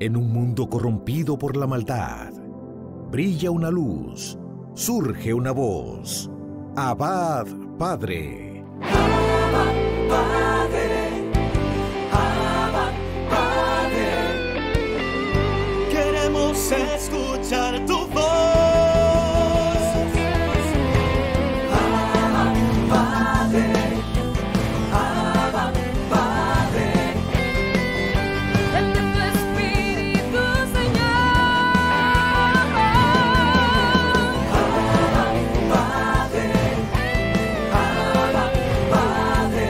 En un mundo corrompido por la maldad, brilla una luz, surge una voz. Abba, Padre. Abba, Padre. Abba, Padre. Queremos escuchar tu voz. Abba, Padre. Abba, Padre. Vete tu Espíritu, Señor. Abba, Padre. Abba, Padre.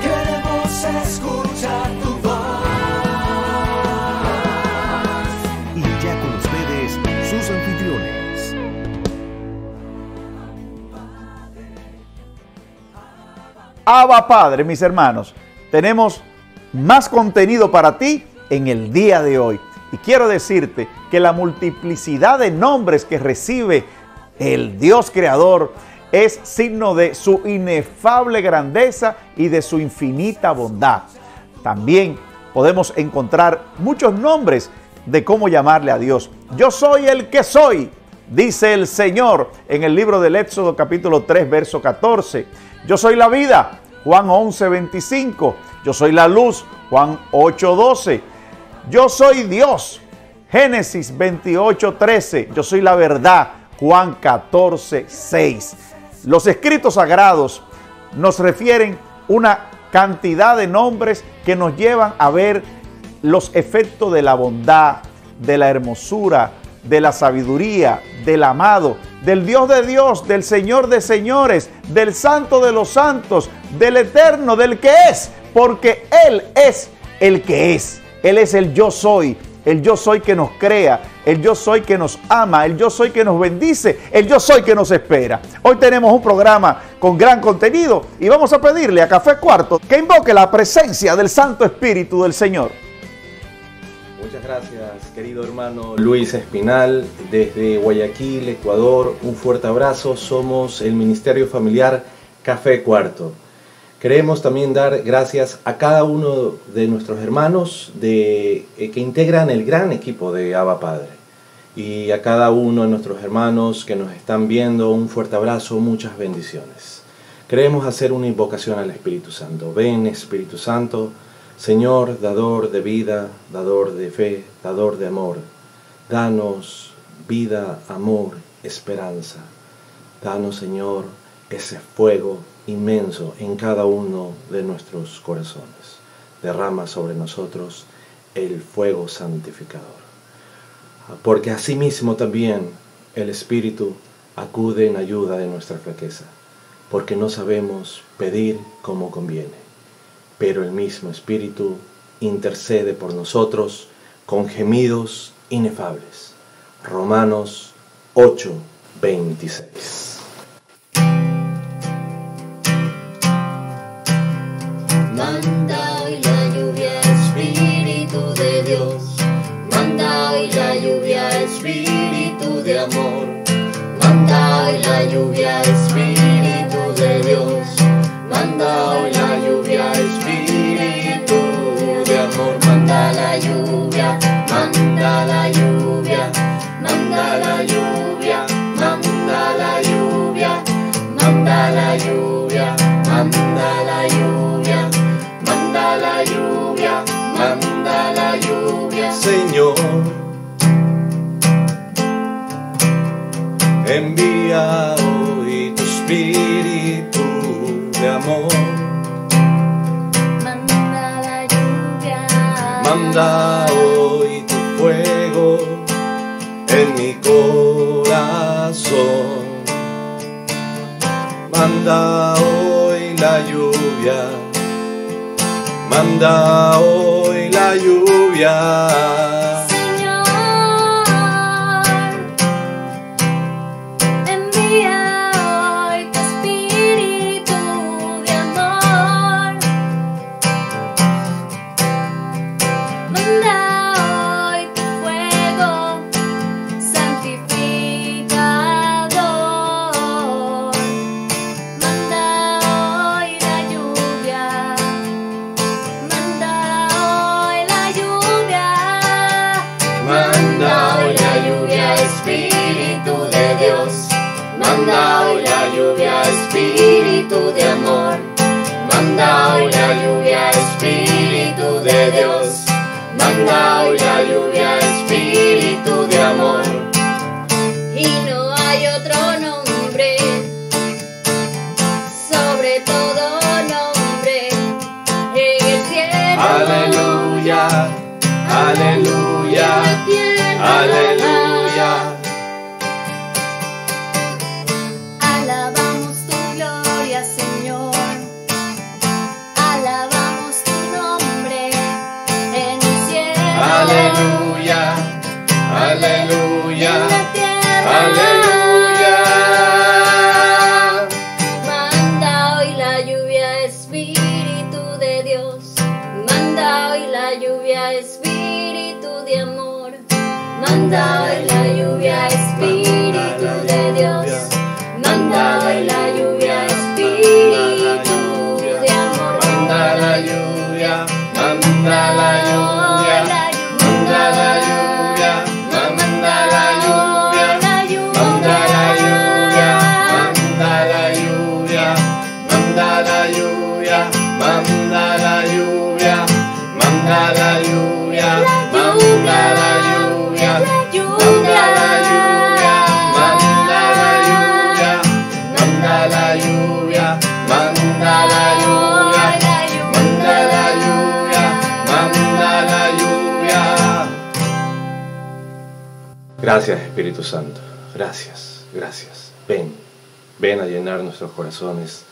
Queremos escuchar tu voz. Y ya con ustedes, sus anfitriones. Abba Padre, mis hermanos, tenemos más contenido para ti en el día de hoy. Y quiero decirte que la multiplicidad de nombres que recibe el Dios Creador es signo de su inefable grandeza y de su infinita bondad. También podemos encontrar muchos nombres de cómo llamarle a Dios. Yo soy el que soy, dice el Señor en el libro del Éxodo capítulo 3, verso 14. Yo soy la vida, Juan 11, 25. Yo soy la luz, Juan 8, 12. Yo soy Dios, Génesis 28, 13. Yo soy la verdad, Juan 14, 6. Los escritos sagrados nos refieren una cantidad de nombres que nos llevan a ver los efectos de la bondad, de la hermosura, de la sabiduría, del amado, del Dios de Dios, del Señor de señores, del Santo de los santos, del Eterno, del que es, porque Él es el que es. Él es el yo soy que nos crea, el yo soy que nos ama, el yo soy que nos bendice, el yo soy que nos espera. Hoy tenemos un programa con gran contenido y vamos a pedirle a Café Cuarto que invoque la presencia del Santo Espíritu del Señor. Muchas gracias, querido hermano Luis Espinal, desde Guayaquil, Ecuador. Un fuerte abrazo. Somos el Ministerio Familiar Café Cuarto. Queremos también dar gracias a cada uno de nuestros hermanos que integran el gran equipo de Abba Padre. Y a cada uno de nuestros hermanos que nos están viendo, un fuerte abrazo, muchas bendiciones. Queremos hacer una invocación al Espíritu Santo. Ven, Espíritu Santo, Señor, dador de vida, dador de fe, dador de amor. Danos vida, amor, esperanza. Danos, Señor, ese fuego inmenso en cada uno de nuestros corazones. Derrama sobre nosotros el fuego santificador. Porque asimismo también el Espíritu acude en ayuda de nuestra flaqueza, porque no sabemos pedir como conviene, pero el mismo Espíritu intercede por nosotros con gemidos inefables. Romanos 8, 26. Manda hoy la lluvia, Espíritu de Dios. Manda hoy la lluvia, Espíritu de amor. Manda hoy la lluvia, Espíritu de Dios. Manda hoy la lluvia, Espíritu de amor. Manda la lluvia, manda la lluvia, manda la lluvia, manda la lluvia, manda la lluvia, manda la lluvia. Manda la lluvia, manda la lluvia, Señor, envía hoy tu Espíritu de amor. manda la lluvia, Manda hoy tu fuego en mi corazón. Manda hoy la lluvia. Manda hoy la lluvia. Señor, envía hoy tu Espíritu de amor. Manda hoy tu fuego santificador. Manda hoy la lluvia. Manda Manda hoy la lluvia, Espíritu de amor. Manda hoy la lluvia, Espíritu de Dios. Manda hoy la lluvia, Espíritu de amor. Y no hay otro nombre, sobre todo nombre, en el cielo. Aleluya, aleluya, En la tierra. aleluya. Alabamos tu gloria, Señor. Alabamos tu nombre en el cielo. Aleluya, aleluya, En la tierra. aleluya. Manda hoy la lluvia, Espíritu de Dios. Manda hoy la lluvia, Espíritu de amor. Manda hoy la lluvia, Espíritu de Dios. Manda hoy la lluvia, Espíritu de amor. Manda la lluvia, manda la lluvia, manda la lluvia, manda la lluvia, manda la lluvia, manda la lluvia, manda la lluvia, manda la lluvia, manda la lluvia, manda la lluvia, manda la lluvia, manda la lluvia, manda la lluvia, manda la lluvia, manda la lluvia, manda la lluvia. Gracias, Espíritu Santo. Gracias, gracias. Ven, ven a llenar nuestros corazones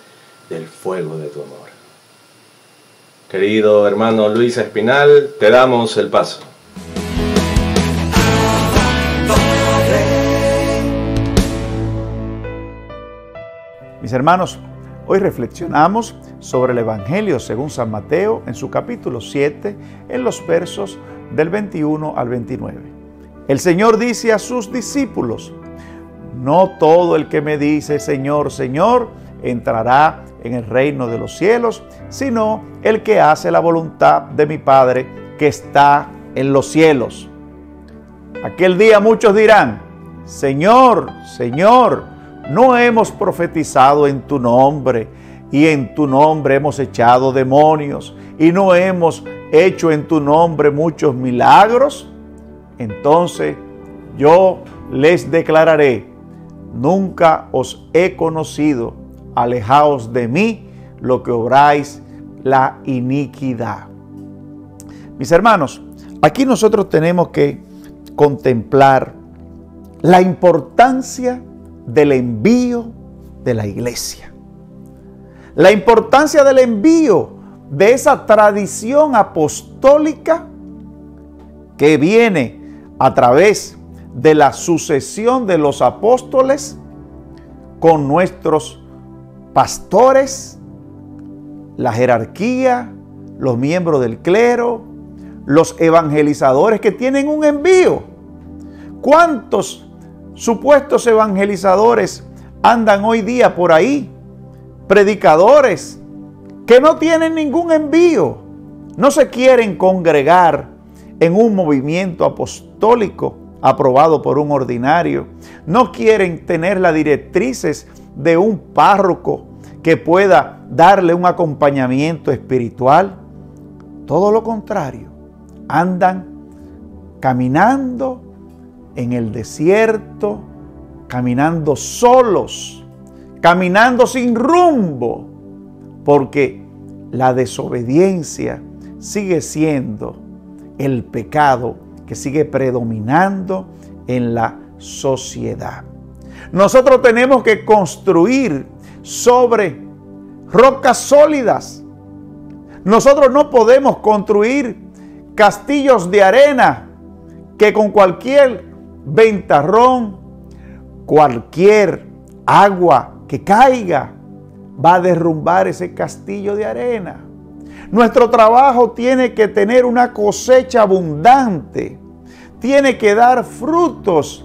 del fuego de tu amor. Querido hermano Luis Espinal, te damos el paso. Mis hermanos, hoy reflexionamos sobre el Evangelio según San Mateo en su capítulo 7, en los versos del 21 al 29. El Señor dice a sus discípulos: no todo el que me dice Señor, Señor, entrará en el reino de los cielos, sino el que hace la voluntad de mi Padre que está en los cielos. Aquel día muchos dirán: Señor, Señor, no hemos profetizado en tu nombre, y en tu nombre hemos echado demonios, y no hemos hecho en tu nombre muchos milagros. Entonces yo les declararé: nunca os he conocido, alejaos de mí, lo que obráis la iniquidad. Mis hermanos, aquí nosotros tenemos que contemplar la importancia del envío de la iglesia. La importancia del envío de esa tradición apostólica que viene a través de la sucesión de los apóstoles con nuestros pastores, la jerarquía, los miembros del clero, los evangelizadores que tienen un envío. ¿Cuántos supuestos evangelizadores andan hoy día por ahí? Predicadores que no tienen ningún envío, no se quieren congregar en un movimiento apostólico aprobado por un ordinario, no quieren tener las directrices de un párroco que pueda darle un acompañamiento espiritual. Todo lo contrario, andan caminando en el desierto, caminando solos, caminando sin rumbo, porque la desobediencia sigue siendo el pecado que sigue predominando en la sociedad. Nosotros tenemos que construir sobre rocas sólidas. Nosotros no podemos construir castillos de arena que con cualquier ventarrón, cualquier agua que caiga, va a derrumbar ese castillo de arena. Nuestro trabajo tiene que tener una cosecha abundante, tiene que dar frutos,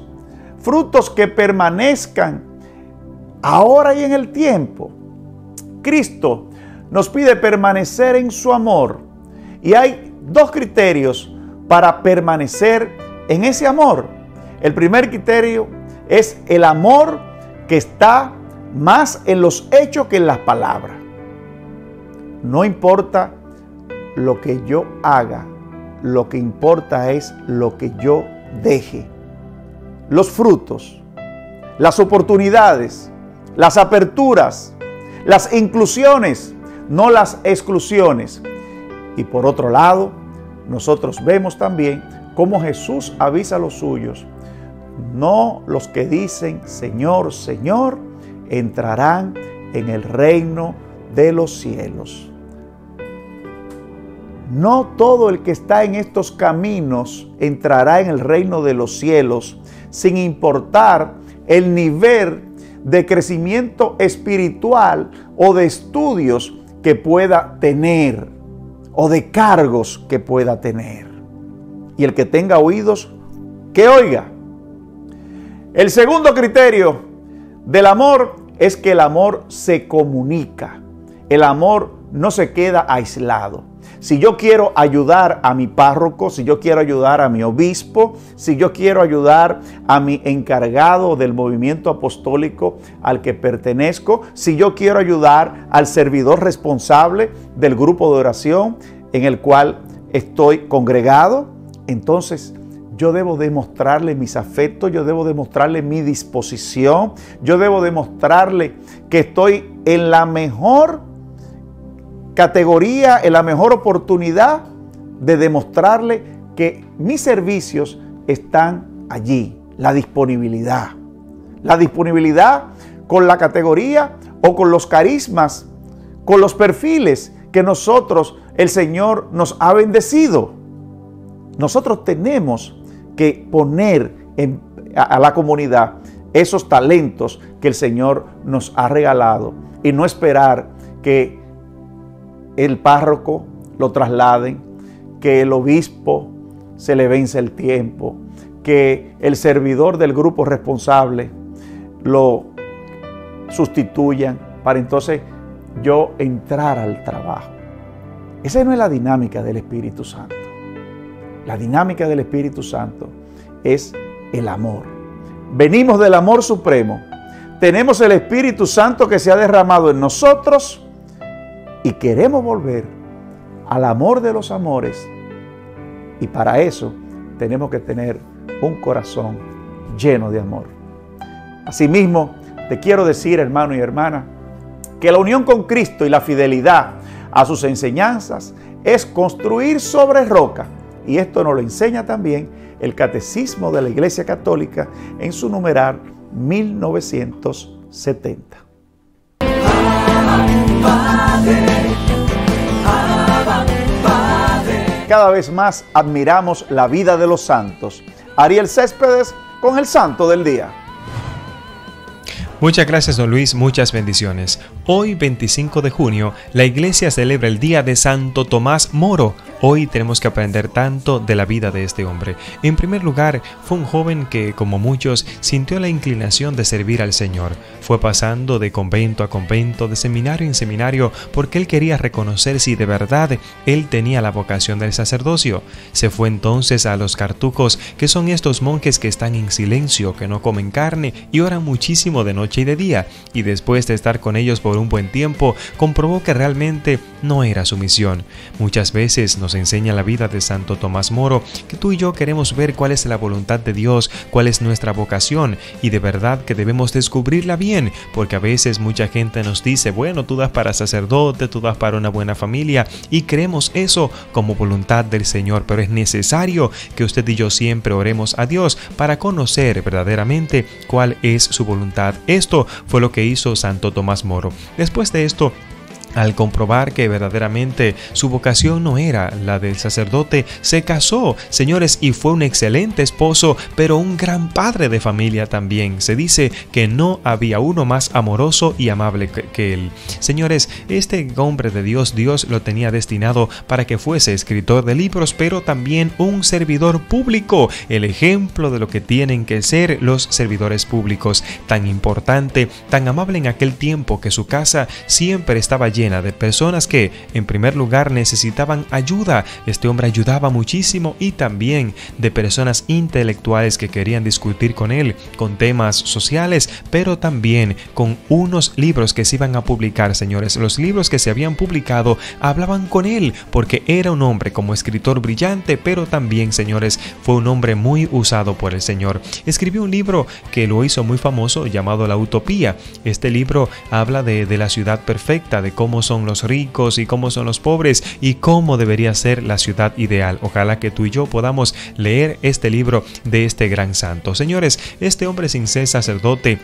frutos que permanezcan ahora y en el tiempo. Cristo nos pide permanecer en su amor, y hay dos criterios para permanecer en ese amor. El primer criterio es el amor que está más en los hechos que en las palabras. No importa lo que yo haga, lo que importa es lo que yo deje. Los frutos, las oportunidades, las aperturas, las inclusiones, no las exclusiones. Y por otro lado, nosotros vemos también cómo Jesús avisa a los suyos: no los que dicen Señor, Señor, entrarán en el reino de los cielos. No todo el que está en estos caminos entrará en el reino de los cielos, sin importar el nivel de crecimiento espiritual o de estudios que pueda tener o de cargos que pueda tener. Y el que tenga oídos, que oiga. El segundo criterio del amor es que el amor se comunica. El amor no se queda aislado. Si yo quiero ayudar a mi párroco, si yo quiero ayudar a mi obispo, si yo quiero ayudar a mi encargado del movimiento apostólico al que pertenezco, si yo quiero ayudar al servidor responsable del grupo de oración en el cual estoy congregado, entonces yo debo demostrarle mis afectos, yo debo demostrarle mi disposición, yo debo demostrarle que estoy en la mejor categoría, en la mejor oportunidad de demostrarle que mis servicios están allí. La disponibilidad con la categoría o con los carismas, con los perfiles que nosotros, el Señor nos ha bendecido. Nosotros tenemos que poner a la comunidad esos talentos que el Señor nos ha regalado y no esperar que el párroco lo trasladen, que el obispo se le vence el tiempo, que el servidor del grupo responsable lo sustituyan para entonces yo entrar al trabajo. Esa no es la dinámica del Espíritu Santo. La dinámica del Espíritu Santo es el amor. Venimos del amor supremo. Tenemos el Espíritu Santo que se ha derramado en nosotros y queremos volver al amor de los amores. Y para eso tenemos que tener un corazón lleno de amor. Asimismo, te quiero decir, hermano y hermana, que la unión con Cristo y la fidelidad a sus enseñanzas es construir sobre roca. Y esto nos lo enseña también el Catecismo de la Iglesia Católica en su numeral 1970. Cada vez más admiramos la vida de los santos. Ariel Céspedes con el santo del día. Muchas gracias, don Luis, muchas bendiciones. Hoy, 25 de junio, la iglesia celebra el día de Santo Tomás Moro. Hoy tenemos que aprender tanto de la vida de este hombre. En primer lugar, fue un joven que, como muchos, sintió la inclinación de servir al Señor. Fue pasando de convento a convento, de seminario en seminario, porque él quería reconocer si de verdad él tenía la vocación del sacerdocio. Se fue entonces a los cartujos, que son estos monjes que están en silencio, que no comen carne y oran muchísimo de noche y de día. Y después de estar con ellos por un buen tiempo, comprobó que realmente no era su misión. Muchas veces nos enseña la vida de Santo Tomás Moro que tú y yo queremos ver cuál es la voluntad de Dios, cuál es nuestra vocación, y de verdad que debemos descubrirla bien, porque a veces mucha gente nos dice, bueno, tú das para sacerdote, tú das para una buena familia, y creemos eso como voluntad del Señor, pero es necesario que usted y yo siempre oremos a Dios para conocer verdaderamente cuál es su voluntad. Esto fue lo que hizo Santo Tomás Moro. Después de esto, al comprobar que verdaderamente su vocación no era la del sacerdote, se casó, señores, y fue un excelente esposo, pero un gran padre de familia también. Se dice que no había uno más amoroso y amable que él. Señores, este hombre de Dios, Dios lo tenía destinado para que fuese escritor de libros, pero también un servidor público, el ejemplo de lo que tienen que ser los servidores públicos. Tan importante, tan amable en aquel tiempo que su casa siempre estaba llena llena de personas que, en primer lugar, necesitaban ayuda. Este hombre ayudaba muchísimo, y también de personas intelectuales que querían discutir con él, con temas sociales, pero también con unos libros que se iban a publicar, señores. Los libros que se habían publicado hablaban con él, porque era un hombre como escritor brillante, pero también, señores, fue un hombre muy usado por el Señor. Escribió un libro que lo hizo muy famoso llamado La Utopía. Este libro habla de la ciudad perfecta, de cómo son los ricos y cómo son los pobres y cómo debería ser la ciudad ideal. Ojalá que tú y yo podamos leer este libro de este gran santo. Señores, este hombre sin ser sacerdote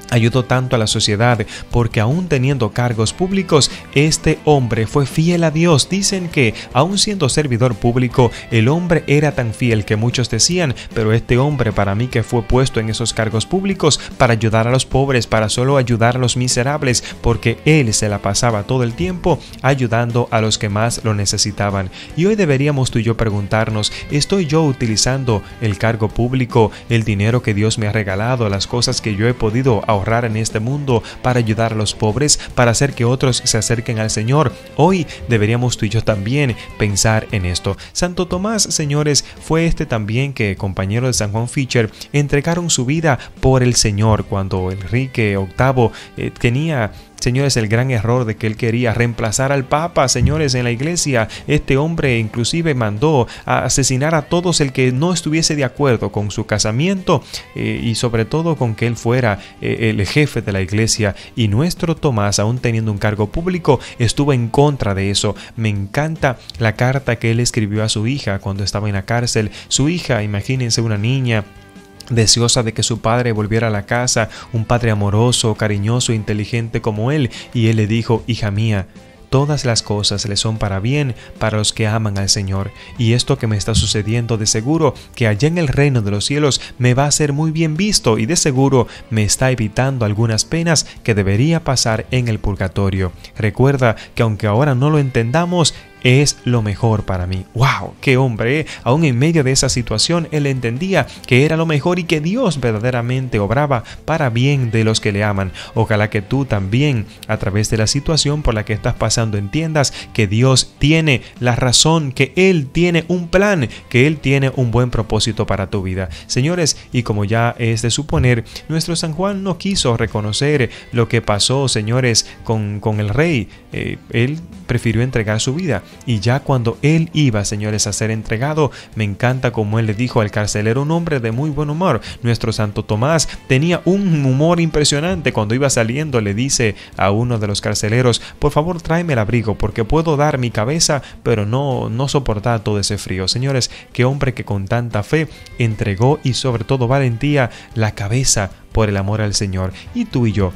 ayudó tanto a la sociedad, porque aún teniendo cargos públicos, este hombre fue fiel a Dios. Dicen que aún siendo servidor público, el hombre era tan fiel que muchos decían, pero este hombre, para mí, que fue puesto en esos cargos públicos para ayudar a los pobres, para solo ayudar a los miserables, porque él se la pasaba todo el tiempo ayudando a los que más lo necesitaban. Y hoy deberíamos tú y yo preguntarnos, ¿estoy yo utilizando el cargo público, el dinero que Dios me ha regalado, las cosas que yo he podido ahorrar en este mundo para ayudar a los pobres, para hacer que otros se acerquen al Señor? Hoy deberíamos tú y yo también pensar en esto. Santo Tomás, señores, fue este también que, compañero de San Juan Fisher, entregaron su vida por el Señor cuando Enrique VIII tenía, señores, el gran error de que él quería reemplazar al Papa, señores, en la iglesia. Este hombre inclusive mandó a asesinar a todos el que no estuviese de acuerdo con su casamiento, y sobre todo con que él fuera el jefe de la iglesia. Y nuestro Tomás, aún teniendo un cargo público, estuvo en contra de eso. Me encanta la carta que él escribió a su hija cuando estaba en la cárcel. Su hija, imagínense, una niña deseosa de que su padre volviera a la casa, un padre amoroso, cariñoso, inteligente como él, y él le dijo: hija mía, todas las cosas le son para bien para los que aman al Señor, y esto que me está sucediendo, de seguro que allá en el reino de los cielos me va a ser muy bien visto, y de seguro me está evitando algunas penas que debería pasar en el purgatorio. Recuerda que aunque ahora no lo entendamos, es lo mejor para mí. ¡Wow! ¡Qué hombre! Aún en medio de esa situación, él entendía que era lo mejor y que Dios verdaderamente obraba para bien de los que le aman. Ojalá que tú también, a través de la situación por la que estás pasando, entiendas que Dios tiene la razón, que Él tiene un plan, que Él tiene un buen propósito para tu vida. Señores, y como ya es de suponer, nuestro San Juan no quiso reconocer lo que pasó, señores, con el rey. Él prefirió entregar su vida. Y ya cuando él iba, señores, a ser entregado, me encanta como él le dijo al carcelero, un hombre de muy buen humor. Nuestro Santo Tomás tenía un humor impresionante. Cuando iba saliendo, le dice a uno de los carceleros: por favor, tráeme el abrigo, porque puedo dar mi cabeza, pero no soportar todo ese frío. Señores, qué hombre que con tanta fe entregó, y sobre todo valentía, la cabeza por el amor al Señor. Y tú y yo,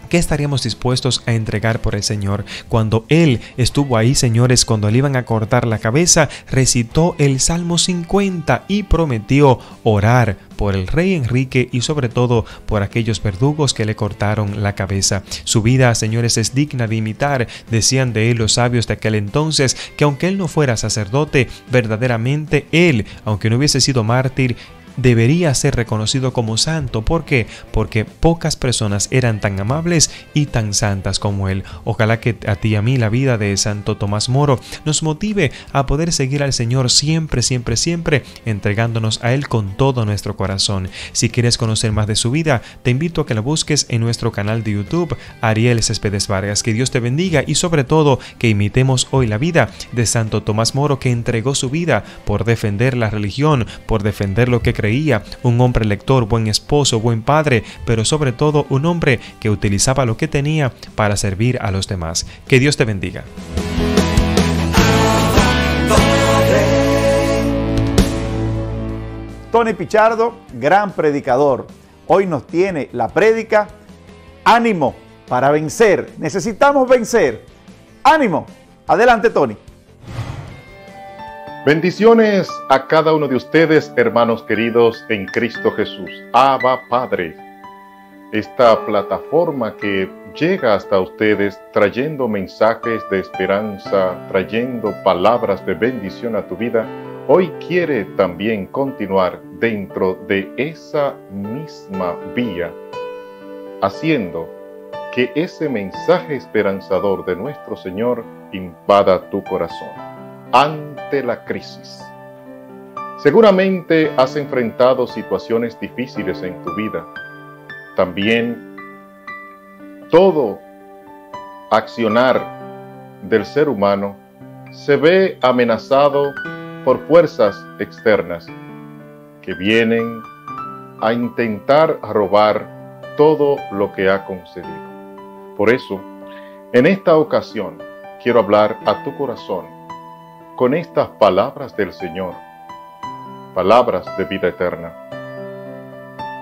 ¿qué estaríamos dispuestos a entregar por el Señor? Cuando Él estuvo ahí, señores, cuando le iban a cortar la cabeza, recitó el Salmo 50 y prometió orar por el rey Enrique y sobre todo por aquellos verdugos que le cortaron la cabeza. Su vida, señores, es digna de imitar. Decían de él los sabios de aquel entonces que aunque él no fuera sacerdote, verdaderamente él, aunque no hubiese sido mártir, debería ser reconocido como santo. ¿Por qué? Porque pocas personas eran tan amables y tan santas como él. Ojalá que a ti y a mí la vida de Santo Tomás Moro nos motive a poder seguir al Señor siempre, siempre, siempre, entregándonos a Él con todo nuestro corazón. Si quieres conocer más de su vida, te invito a que la busques en nuestro canal de YouTube, Ariel Céspedes Vargas. Que Dios te bendiga y sobre todo que imitemos hoy la vida de Santo Tomás Moro, que entregó su vida por defender la religión, por defender lo que creía. Un hombre lector, buen esposo, buen padre, pero sobre todo un hombre que utilizaba lo que tenía para servir a los demás. Que Dios te bendiga. Tony Pichardo, gran predicador, hoy nos tiene la prédica Ánimo para vencer. Necesitamos vencer. Ánimo. Adelante, Tony. Bendiciones a cada uno de ustedes, hermanos queridos en Cristo Jesús. Abba Padre, esta plataforma que llega hasta ustedes trayendo mensajes de esperanza, trayendo palabras de bendición a tu vida, hoy quiere también continuar dentro de esa misma vía, haciendo que ese mensaje esperanzador de nuestro Señor invada tu corazón ante la crisis. Seguramente has enfrentado situaciones difíciles en tu vida. También todo accionar del ser humano se ve amenazado por fuerzas externas que vienen a intentar robar todo lo que ha concedido. Por eso, en esta ocasión, quiero hablar a tu corazón con estas palabras del Señor, palabras de vida eterna.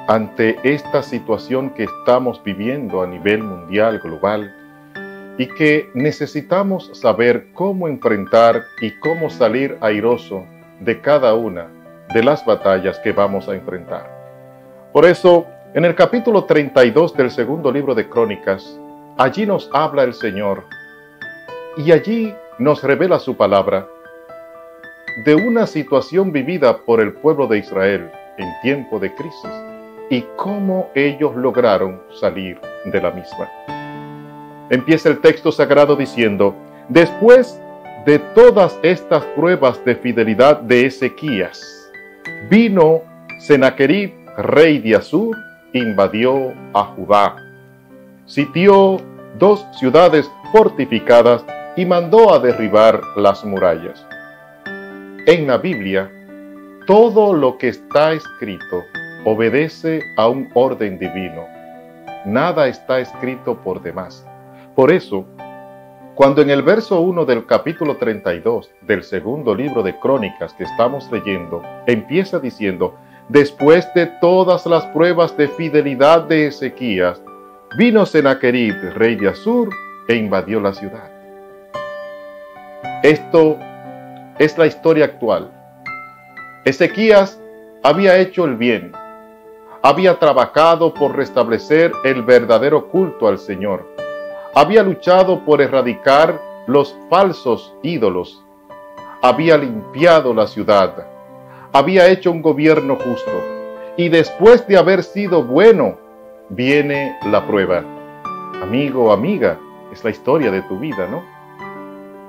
Ante esta situación que estamos viviendo a nivel mundial, global, y que necesitamos saber cómo enfrentar y cómo salir airoso de cada una de las batallas que vamos a enfrentar. Por eso, en el capítulo 32 del segundo libro de Crónicas, allí nos habla el Señor y allí nos revela su palabra de una situación vivida por el pueblo de Israel en tiempo de crisis y cómo ellos lograron salir de la misma. Empieza el texto sagrado diciendo: después de todas estas pruebas de fidelidad de Ezequías, vino Sennacherib, rey de Asur, invadió a Judá, sitió 2 ciudades fortificadas y mandó a derribar las murallas. En la Biblia, todo lo que está escrito obedece a un orden divino. Nada está escrito por demás. Por eso, cuando en el verso 1 del capítulo 32 del segundo libro de Crónicas que estamos leyendo, empieza diciendo: después de todas las pruebas de fidelidad de Ezequías, vino Sennacherib, rey de Asur, e invadió la ciudad. Esto es la historia actual. Ezequías había hecho el bien, había trabajado por restablecer el verdadero culto al Señor, había luchado por erradicar los falsos ídolos, había limpiado la ciudad, había hecho un gobierno justo, y después de haber sido bueno, viene la prueba. Amigo, amiga, es la historia de tu vida, ¿no?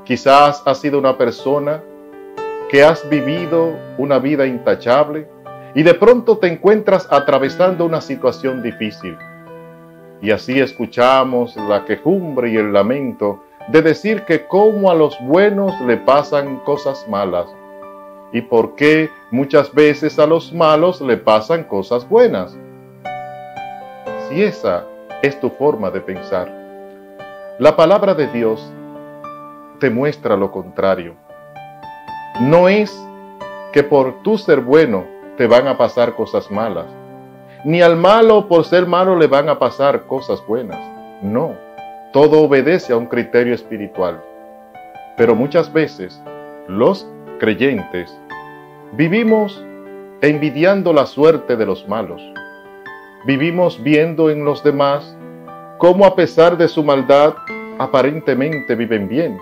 Quizás has sido una persona que has vivido una vida intachable y de pronto te encuentras atravesando una situación difícil. Y así escuchamos la quejumbre y el lamento de decir que cómo a los buenos le pasan cosas malas y por qué muchas veces a los malos le pasan cosas buenas. Si esa es tu forma de pensar, la palabra de Dios te muestra lo contrario. No es que por tú ser bueno te van a pasar cosas malas, ni al malo por ser malo le van a pasar cosas buenas. No, todo obedece a un criterio espiritual. Pero muchas veces los creyentes vivimos envidiando la suerte de los malos. Vivimos viendo en los demás cómo a pesar de su maldad aparentemente viven bien.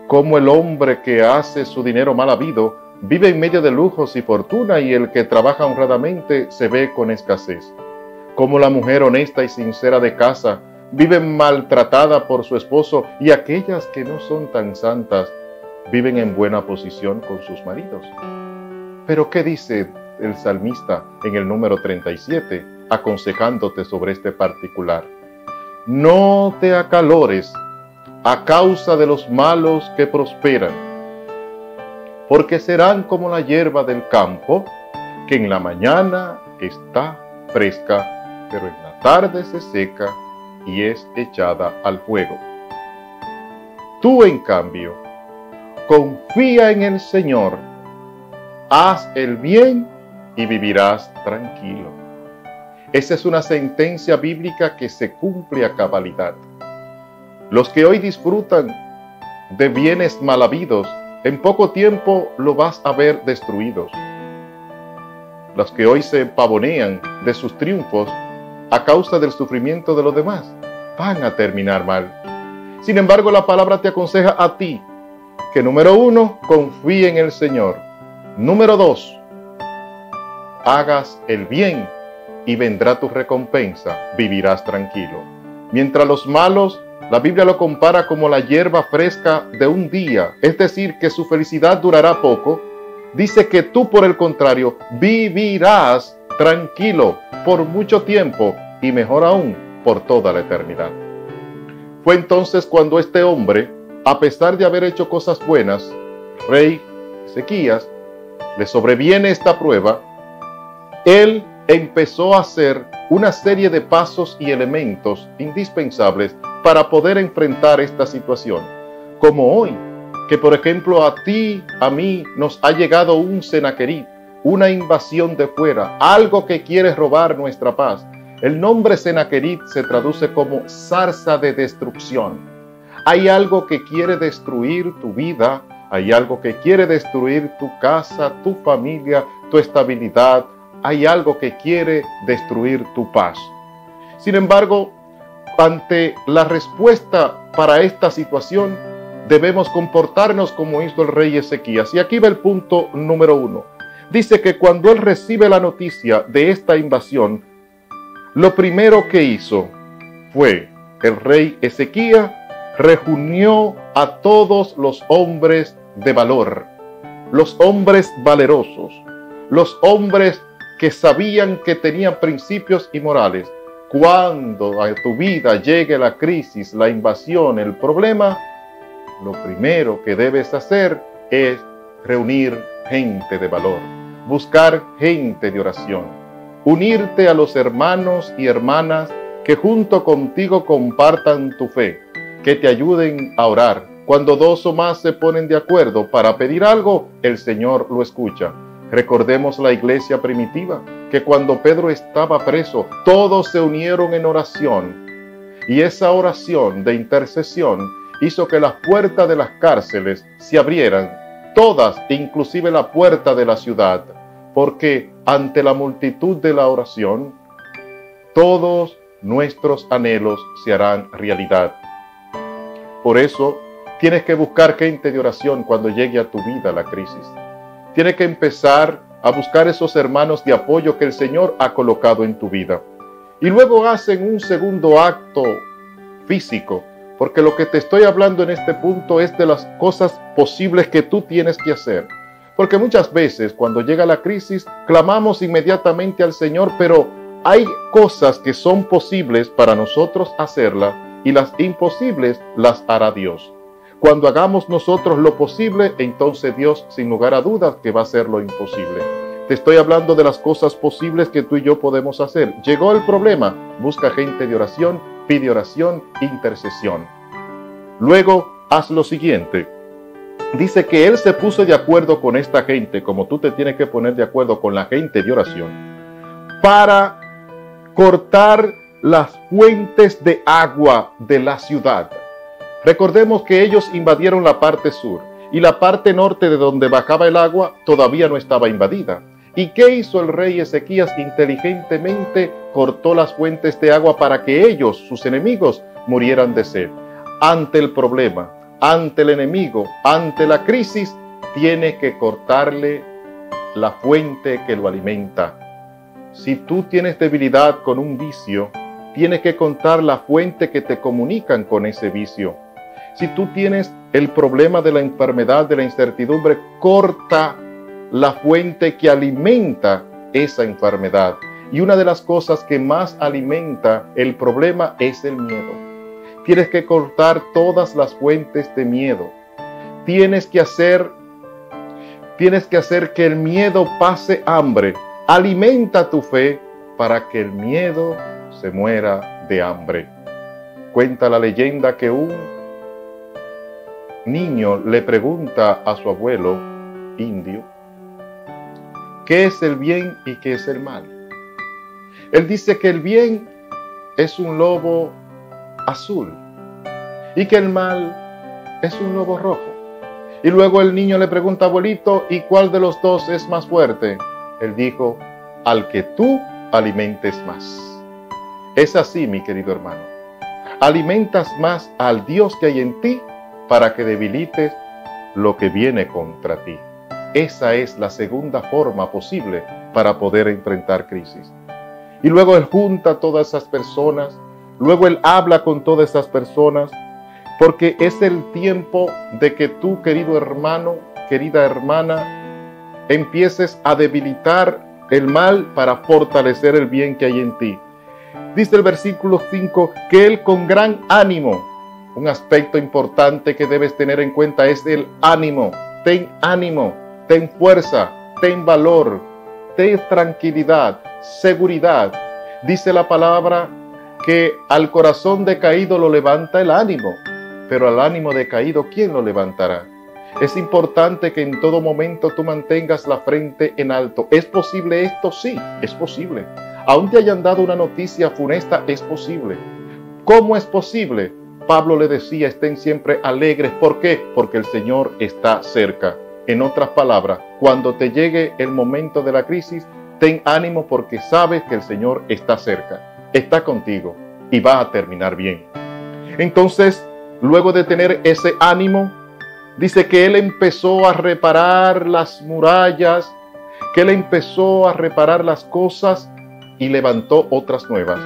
Cómo el hombre que hace su dinero mal habido vive en medio de lujos y fortuna y el que trabaja honradamente se ve con escasez. Cómo la mujer honesta y sincera de casa vive maltratada por su esposo y aquellas que no son tan santas viven en buena posición con sus maridos. Pero ¿qué dice el salmista en el número 37, aconsejándote sobre este particular? No te acalores a causa de los malos que prosperan, porque serán como la hierba del campo, que en la mañana está fresca, pero en la tarde se seca y es echada al fuego. Tú, en cambio, confía en el Señor, haz el bien y vivirás tranquilo. Esa es una sentencia bíblica que se cumple a cabalidad. Los que hoy disfrutan de bienes mal habidos, en poco tiempo lo vas a ver destruidos. Los que hoy se pavonean de sus triunfos a causa del sufrimiento de los demás, van a terminar mal. Sin embargo, la palabra te aconseja a ti que, número 1, confíe en el Señor. Número 2, hagas el bien y vendrá tu recompensa, vivirás tranquilo. mientras los malos, la Biblia lo compara como la hierba fresca de un día, es decir, que su felicidad durará poco. Dice que tú, por el contrario, vivirás tranquilo por mucho tiempo y mejor aún, por toda la eternidad. Fue entonces cuando este hombre, a pesar de haber hecho cosas buenas, rey Ezequías, le sobreviene esta prueba. Él empezó a hacer una serie de pasos y elementos indispensables para poder enfrentar esta situación. Como hoy, que por ejemplo a ti, a mí, nos ha llegado un Senaquerib, una invasión de fuera, algo que quiere robar nuestra paz. El nombre Senaquerib se traduce como zarza de destrucción. Hay algo que quiere destruir tu vida, hay algo que quiere destruir tu casa, tu familia, tu estabilidad, hay algo que quiere destruir tu paz. Sin embargo, ante la respuesta para esta situación, debemos comportarnos como hizo el rey Ezequías. Y aquí va el punto número 1. Dice que cuando él recibe la noticia de esta invasión, lo primero que hizo fue, el rey Ezequías reunió a todos los hombres de valor, los hombres valerosos, los hombres que sabían que tenían principios y morales. Cuando a tu vida llegue la crisis, la invasión, el problema, lo primero que debes hacer es reunir gente de valor, buscar gente de oración, unirte a los hermanos y hermanas que junto contigo compartan tu fe, que te ayuden a orar. Cuando dos o más se ponen de acuerdo para pedir algo, el Señor lo escucha. Recordemos la iglesia primitiva, que cuando Pedro estaba preso, todos se unieron en oración. Y esa oración de intercesión hizo que las puertas de las cárceles se abrieran, todas, inclusive la puerta de la ciudad, porque ante la multitud de la oración, todos nuestros anhelos se harán realidad. Por eso, tienes que buscar gente de oración cuando llegue a tu vida la crisis. Tienes que empezar a buscar esos hermanos de apoyo que el Señor ha colocado en tu vida. Y luego hacen un segundo acto físico, porque lo que te estoy hablando en este punto es de las cosas posibles que tú tienes que hacer. Porque muchas veces cuando llega la crisis, clamamos inmediatamente al Señor, pero hay cosas que son posibles para nosotros hacerlas y las imposibles las hará Dios. Cuando hagamos nosotros lo posible, entonces Dios, sin lugar a dudas, que va a hacer lo imposible. Te estoy hablando de las cosas posibles que tú y yo podemos hacer. Llegó el problema, busca gente de oración, pide oración, intercesión. Luego, haz lo siguiente. Dice que él se puso de acuerdo con esta gente, como tú te tienes que poner de acuerdo con la gente de oración, para cortar las fuentes de agua de la ciudad. Recordemos que ellos invadieron la parte sur y la parte norte de donde bajaba el agua todavía no estaba invadida. ¿Y qué hizo el rey Ezequías? Inteligentemente cortó las fuentes de agua para que ellos, sus enemigos, murieran de sed. Ante el problema, ante el enemigo, ante la crisis, tiene que cortarle la fuente que lo alimenta. Si tú tienes debilidad con un vicio, tienes que cortar la fuente que te comunican con ese vicio. Si tú tienes el problema de la enfermedad, de la incertidumbre, corta la fuente que alimenta esa enfermedad. Y una de las cosas que más alimenta el problema es el miedo. Tienes que cortar todas las fuentes de miedo. Tienes que hacer que el miedo pase hambre. Alimenta tu fe para que el miedo se muera de hambre. Cuenta la leyenda que un niño le pregunta a su abuelo indio, ¿qué es el bien y qué es el mal? Él dice que el bien es un lobo azul y que el mal es un lobo rojo. Y luego el niño le pregunta, abuelito, ¿y cuál de los dos es más fuerte? Él dijo, al que tú alimentes más. Es así, mi querido hermano. Alimentas más al Dios que hay en ti para que debilites lo que viene contra ti. Esa es la segunda forma posible para poder enfrentar crisis. Y luego él junta a todas esas personas, Luego Él habla con todas esas personas, porque es el tiempo de que tú, querido hermano, querida hermana, empieces a debilitar el mal para fortalecer el bien que hay en ti. Dice el versículo 5 que Él con gran ánimo, un aspecto importante que debes tener en cuenta es el ánimo. Ánimo, ten fuerza, ten valor, ten tranquilidad, seguridad. Dice la palabra que al corazón decaído lo levanta el ánimo, pero al ánimo decaído, ¿quién lo levantará? Es importante que en todo momento tú mantengas la frente en alto. ¿Es posible esto? Sí, es posible. Aún te hayan dado una noticia funesta, es posible. ¿Cómo es posible? Pablo le decía, estén siempre alegres. ¿Por qué? Porque el Señor está cerca. En otras palabras, cuando te llegue el momento de la crisis, ten ánimo porque sabes que el Señor está cerca, está contigo y va a terminar bien. Entonces, luego de tener ese ánimo, dice que Él empezó a reparar las murallas, que Él empezó a reparar las cosas y levantó otras nuevas.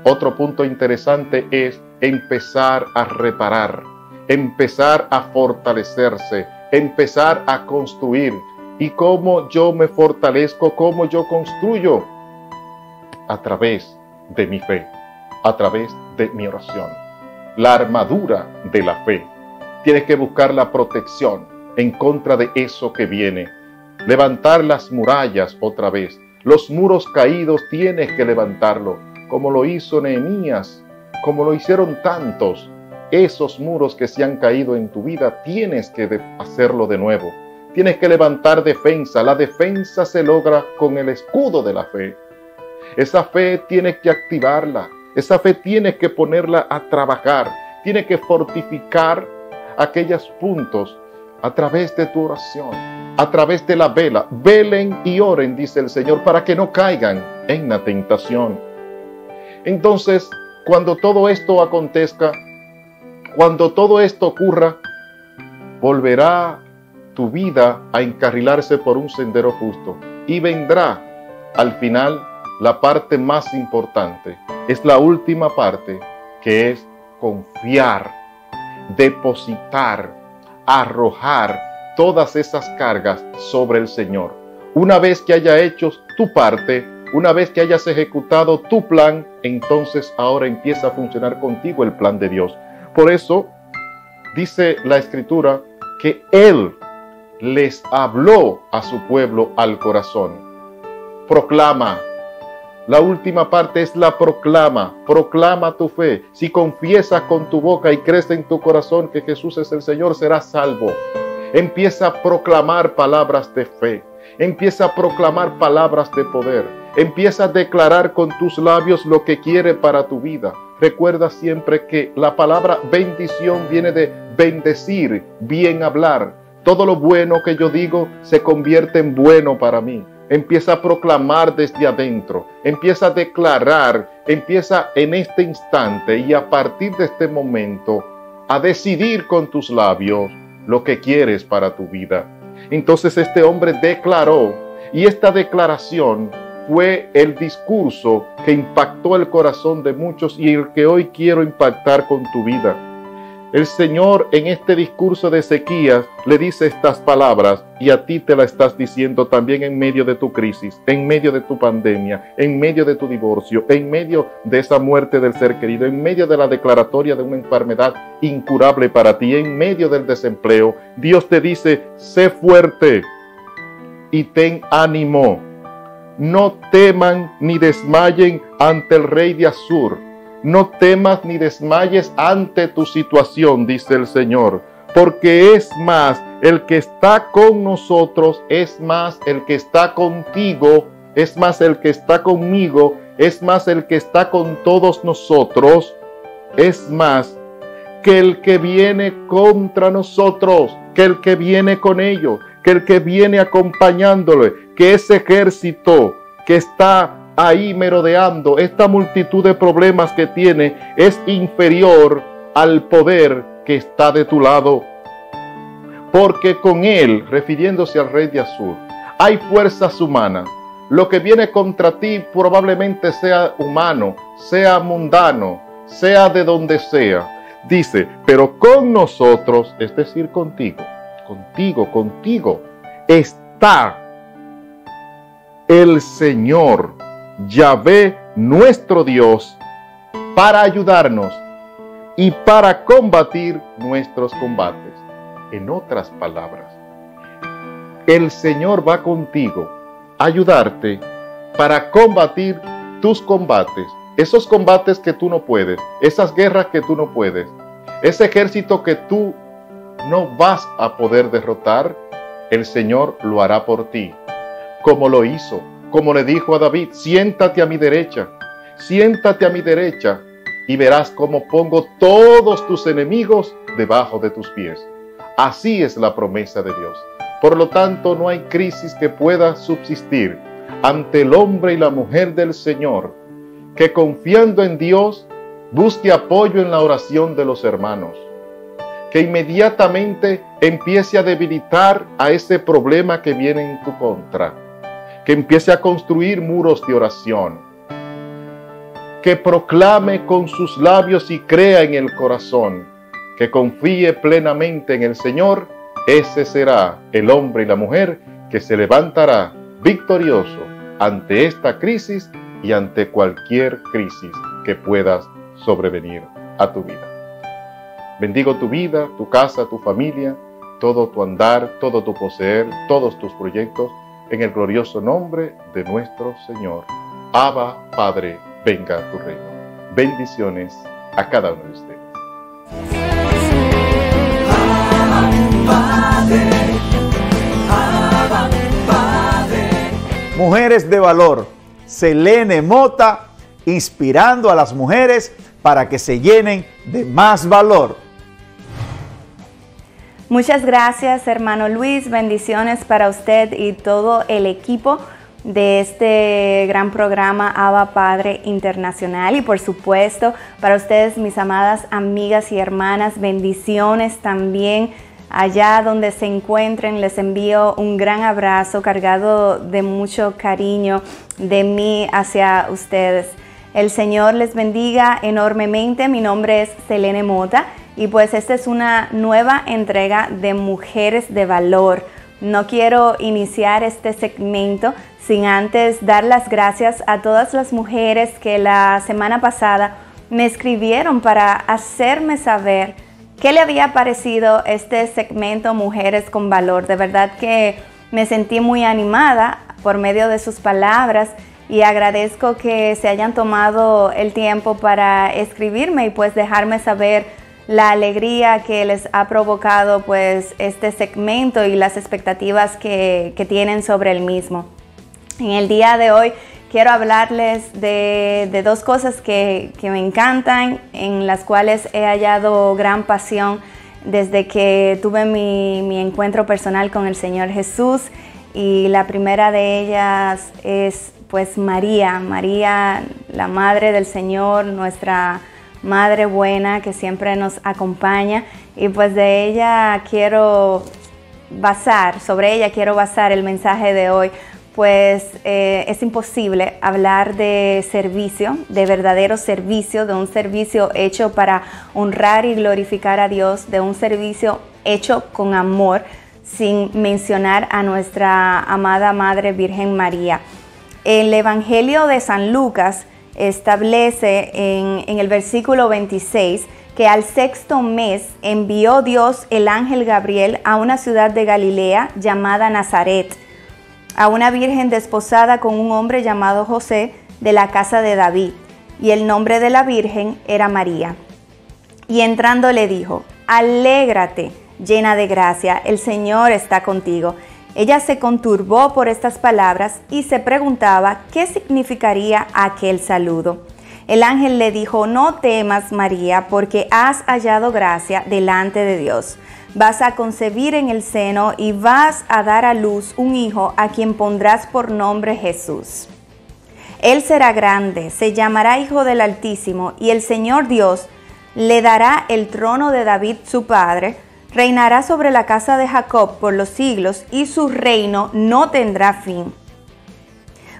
Otro punto interesante es empezar a reparar, empezar a fortalecerse, empezar a construir. ¿Y cómo yo me fortalezco? ¿Cómo yo construyo? A través de mi fe, a través de mi oración. La armadura de la fe. Tienes que buscar la protección en contra de eso que viene. Levantar las murallas otra vez. Los muros caídos tienes que levantarlo, como lo hizo Nehemías, como lo hicieron tantos. Esos muros que se han caído en tu vida, tienes que hacerlo de nuevo. Tienes que levantar defensa. La defensa se logra con el escudo de la fe. Esa fe tienes que activarla. Esa fe tienes que ponerla a trabajar. Tienes que fortificar aquellos puntos a través de tu oración, a través de la vela. Velen y oren, dice el Señor, para que no caigan en la tentación. Entonces, cuando todo esto acontezca, cuando todo esto ocurra, volverá tu vida a encarrilarse por un sendero justo y vendrá al final la parte más importante. Es la última parte, que es confiar, depositar, arrojar todas esas cargas sobre el Señor. Una vez que haya hecho tu parte, una vez que hayas ejecutado tu plan, entonces ahora empieza a funcionar contigo el plan de Dios. Por eso dice la Escritura que Él les habló a su pueblo al corazón. Proclama. La última parte es la proclama. Proclama tu fe. Si confiesas con tu boca y crees en tu corazón que Jesús es el Señor, serás salvo. Empieza a proclamar palabras de fe. Empieza a proclamar palabras de poder. Empieza a declarar con tus labios lo que quiere para tu vida. Recuerda siempre que la palabra bendición viene de bendecir, bien hablar. Todo lo bueno que yo digo se convierte en bueno para mí. Empieza a proclamar desde adentro, empieza a declarar, empieza en este instante y a partir de este momento a decidir con tus labios lo que quieres para tu vida. Entonces este hombre declaró, y esta declaración fue el discurso que impactó el corazón de muchos y el que hoy quiero impactar con tu vida. El Señor en este discurso de Ezequías le dice estas palabras y a ti te la estás diciendo también en medio de tu crisis, en medio de tu pandemia, en medio de tu divorcio, en medio de esa muerte del ser querido, en medio de la declaratoria de una enfermedad incurable para ti, en medio del desempleo. Dios te dice, sé fuerte y ten ánimo. No teman ni desmayen ante el rey de Asur. No temas ni desmayes ante tu situación, dice el Señor, porque es más el que está con nosotros, es más el que está contigo, es más el que está conmigo, es más el que está con todos nosotros, es más que el que viene contra nosotros, que el que viene con ellos, que el que viene acompañándole, que ese ejército que está ahí merodeando, esta multitud de problemas que tiene, es inferior al poder que está de tu lado. Porque con él, refiriéndose al rey de Asur, hay fuerzas humanas, Lo que viene contra ti probablemente sea humano, sea mundano, sea de donde sea. Dice, pero con nosotros, es decir, contigo, está el Señor, Yahvé, nuestro Dios, para ayudarnos y para combatir nuestros combates. En otras palabras, el Señor va contigo a ayudarte para combatir tus combates, esos combates que tú no puedes, esas guerras que tú no puedes, ese ejército que tú no vas a poder derrotar. El Señor lo hará por ti, como lo hizo, como le dijo a David: siéntate a mi derecha y verás cómo pongo todos tus enemigos debajo de tus pies. Así es la promesa de Dios. Por lo tanto, no hay crisis que pueda subsistir ante el hombre y la mujer del Señor, que confiando en Dios busque apoyo en la oración de los hermanos, que inmediatamente empiece a debilitar a ese problema que viene en tu contra, que empiece a construir muros de oración, que proclame con sus labios y crea en el corazón, que confíe plenamente en el Señor. Ese será el hombre y la mujer que se levantará victorioso ante esta crisis y ante cualquier crisis que puedas sobrevenir a tu vida. Bendigo tu vida, tu casa, tu familia, todo tu andar, todo tu poseer, todos tus proyectos, en el glorioso nombre de nuestro Señor. Abba, Padre, venga a tu reino. Bendiciones a cada uno de ustedes. Mujeres de valor, Selene Mota, inspirando a las mujeres para que se llenen de más valor. Muchas gracias, hermano Luis. Bendiciones para usted y todo el equipo de este gran programa Abba Padre Internacional. Y por supuesto, para ustedes, mis amadas amigas y hermanas, bendiciones también. Allá donde se encuentren, les envío un gran abrazo cargado de mucho cariño de mí hacia ustedes. El Señor les bendiga enormemente. Mi nombre es Selene Mota y pues esta es una nueva entrega de Mujeres de Valor. No quiero iniciar este segmento sin antes dar las gracias a todas las mujeres que la semana pasada me escribieron para hacerme saber qué le había parecido este segmento Mujeres con Valor. De verdad que me sentí muy animada por medio de sus palabras y agradezco que se hayan tomado el tiempo para escribirme y pues dejarme saber la alegría que les ha provocado pues este segmento y las expectativas que tienen sobre el mismo. En el día de hoy quiero hablarles de dos cosas que me encantan, en las cuales he hallado gran pasión desde que tuve mi encuentro personal con el Señor Jesús. Y la primera de ellas es pues María, la Madre del Señor, nuestra Madre buena que siempre nos acompaña. Y pues sobre ella quiero basar el mensaje de hoy. Pues es imposible hablar de servicio, de verdadero servicio, de un servicio hecho para honrar y glorificar a Dios, de un servicio hecho con amor, sin mencionar a nuestra amada Madre Virgen María. El Evangelio de San Lucas establece en el versículo 26 que al sexto mes envió Dios el ángel Gabriel a una ciudad de Galilea llamada Nazaret, a una virgen desposada con un hombre llamado José de la casa de David, y el nombre de la virgen era María. Y entrando le dijo: alégrate, llena de gracia, el Señor está contigo. Ella se conturbó por estas palabras y se preguntaba qué significaría aquel saludo. El ángel le dijo: no temas, María, porque has hallado gracia delante de Dios. Vas a concebir en el seno y vas a dar a luz un hijo a quien pondrás por nombre Jesús. Él será grande, se llamará Hijo del Altísimo, y el Señor Dios le dará el trono de David su padre, reinará sobre la casa de Jacob por los siglos, y su reino no tendrá fin.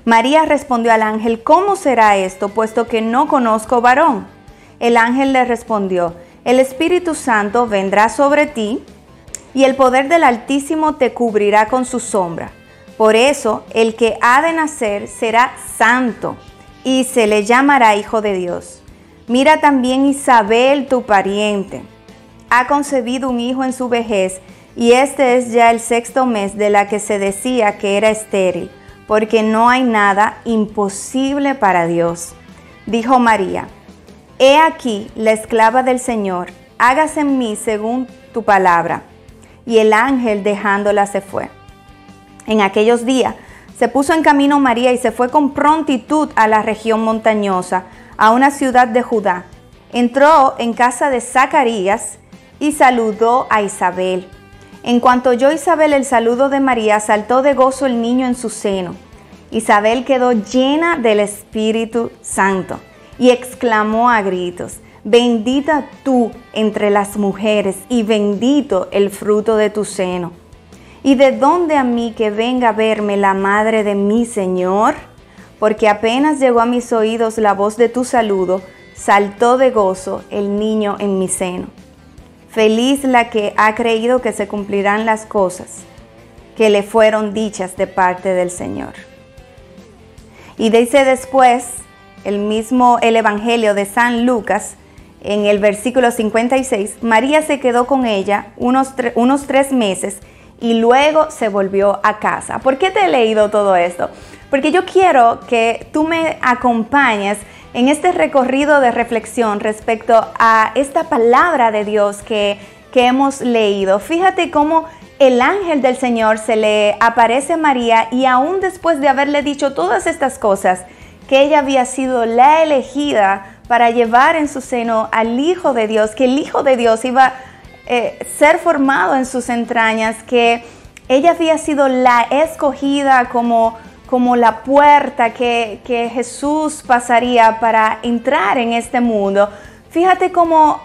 María respondió al ángel: ¿Cómo será esto, puesto que no conozco varón? El ángel le respondió: el Espíritu Santo vendrá sobre ti, y el poder del Altísimo te cubrirá con su sombra. Por eso, el que ha de nacer será santo, y se le llamará Hijo de Dios. Mira también Isabel, tu pariente. Ha concebido un hijo en su vejez, y este es ya el 6º mes de la que se decía que era estéril, porque no hay nada imposible para Dios. Dijo María: He aquí la esclava del Señor, hágase en mí según tu palabra. Y el ángel, dejándola, se fue. En aquellos días se puso en camino María y se fue con prontitud a la región montañosa, a una ciudad de Judá. Entró en casa de Zacarías y saludó a Isabel. En cuanto oyó Isabel el saludo de María, saltó de gozo el niño en su seno. Isabel quedó llena del Espíritu Santo y exclamó a gritos: Bendita tú entre las mujeres, y bendito el fruto de tu seno. ¿Y de dónde a mí que venga a verme la madre de mi Señor? Porque apenas llegó a mis oídos la voz de tu saludo, saltó de gozo el niño en mi seno. Feliz la que ha creído que se cumplirán las cosas que le fueron dichas de parte del Señor. Y dice después el Evangelio de San Lucas, en el versículo 56, María se quedó con ella unos 3 meses y luego se volvió a casa. ¿Por qué te he leído todo esto? Porque yo quiero que tú me acompañes en este recorrido de reflexión respecto a esta palabra de Dios que hemos leído. Fíjate cómo el ángel del Señor se le aparece a María, y aún después de haberle dicho todas estas cosas, que ella había sido la elegida para llevar en su seno al Hijo de Dios, que el Hijo de Dios iba a ser formado en sus entrañas, que ella había sido la escogida como la puerta que Jesús pasaría para entrar en este mundo. Fíjate cómo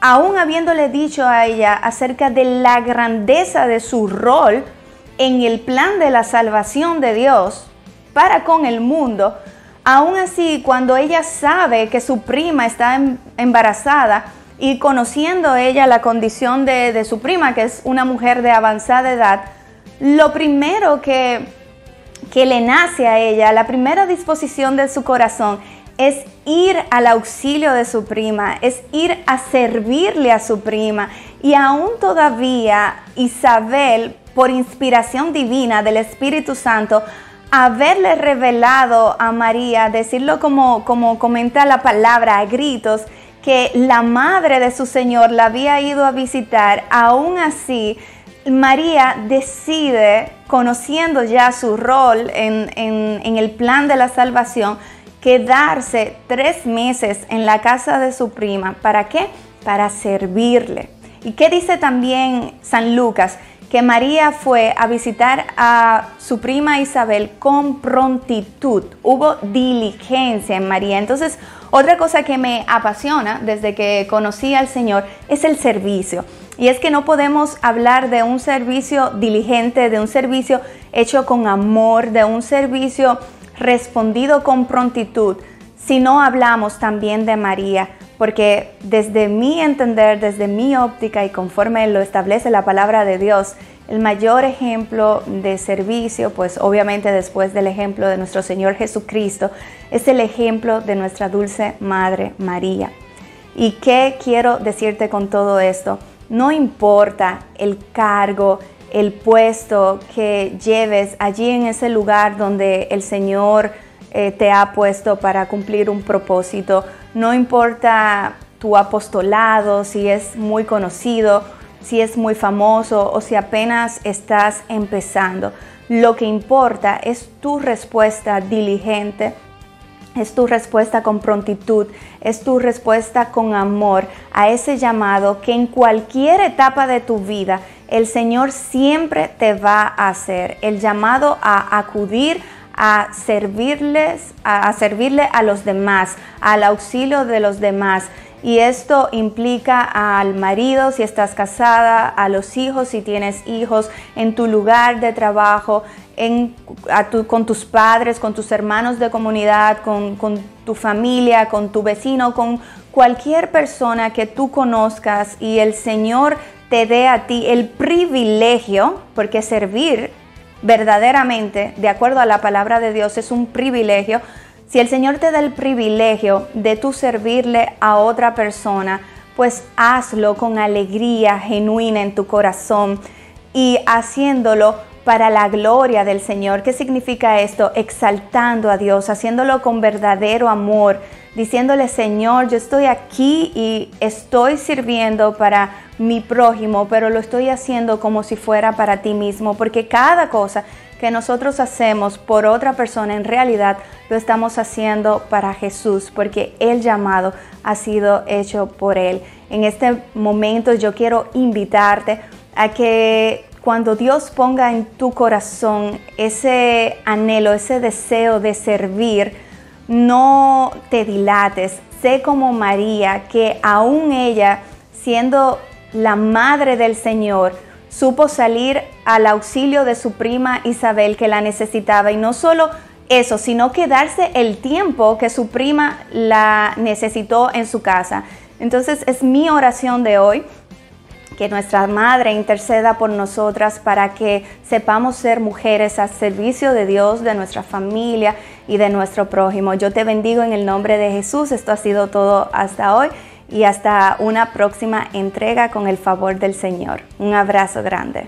aún habiéndole dicho a ella acerca de la grandeza de su rol en el plan de la salvación de Dios para con el mundo, aún así, cuando ella sabe que su prima está embarazada, y conociendo ella la condición de su prima, que es una mujer de avanzada edad, lo primero que le nace a ella, la primera disposición de su corazón, es ir al auxilio de su prima, es ir a servirle a su prima. Y aún todavía Isabel, por inspiración divina del Espíritu Santo, haberle revelado a María, decirlo como comenta la palabra a gritos, que la madre de su Señor la había ido a visitar. Aún así, María decide, conociendo ya su rol en el plan de la salvación, quedarse 3 meses en la casa de su prima. ¿Para qué? Para servirle. ¿Y qué dice también San Lucas? Que María fue a visitar a su prima Isabel con prontitud. Hubo diligencia en María. Entonces, otra cosa que me apasiona desde que conocí al Señor es el servicio. Y es que no podemos hablar de un servicio diligente, de un servicio hecho con amor, de un servicio respondido con prontitud, si no hablamos también de María. Porque desde mi entender, desde mi óptica y conforme lo establece la palabra de Dios, el mayor ejemplo de servicio, pues obviamente después del ejemplo de nuestro Señor Jesucristo, es el ejemplo de nuestra dulce Madre María. ¿Y qué quiero decirte con todo esto? No importa el cargo, el puesto que lleves allí en ese lugar donde el Señor te ha puesto para cumplir un propósito. No importa tu apostolado, si es muy conocido, si es muy famoso o si apenas estás empezando. Lo que importa es tu respuesta diligente, es tu respuesta con prontitud, es tu respuesta con amor a ese llamado que en cualquier etapa de tu vida el Señor siempre te va a hacer. El llamado a acudir a servirle a los demás, al auxilio de los demás. Y esto implica al marido si estás casada, a los hijos si tienes hijos, en tu lugar de trabajo, con tus padres, con tus hermanos de comunidad, con tu familia, con tu vecino, con cualquier persona que tú conozcas y el Señor te dé a ti el privilegio, porque servir verdaderamente, de acuerdo a la palabra de Dios, es un privilegio. Si el Señor te da el privilegio de tú servirle a otra persona, pues hazlo con alegría genuina en tu corazón y haciéndolo para la gloria del Señor. ¿Qué significa esto? Exaltando a Dios, haciéndolo con verdadero amor, diciéndole: Señor, yo estoy aquí y estoy sirviendo para mi prójimo, pero lo estoy haciendo como si fuera para ti mismo, porque cada cosa que nosotros hacemos por otra persona, en realidad lo estamos haciendo para Jesús, porque el llamado ha sido hecho por Él. En este momento yo quiero invitarte a que cuando Dios ponga en tu corazón ese anhelo, ese deseo de servir, no te dilates. Sé como María, que aún ella, siendo la madre del Señor, supo salir al auxilio de su prima Isabel, que la necesitaba. Y no solo eso, sino que darse el tiempo que su prima la necesitó en su casa. Entonces es mi oración de hoy, que nuestra Madre interceda por nosotras para que sepamos ser mujeres al servicio de Dios, de nuestra familia y de nuestro prójimo. Yo te bendigo en el nombre de Jesús. Esto ha sido todo hasta hoy y hasta una próxima entrega con el favor del Señor. Un abrazo grande.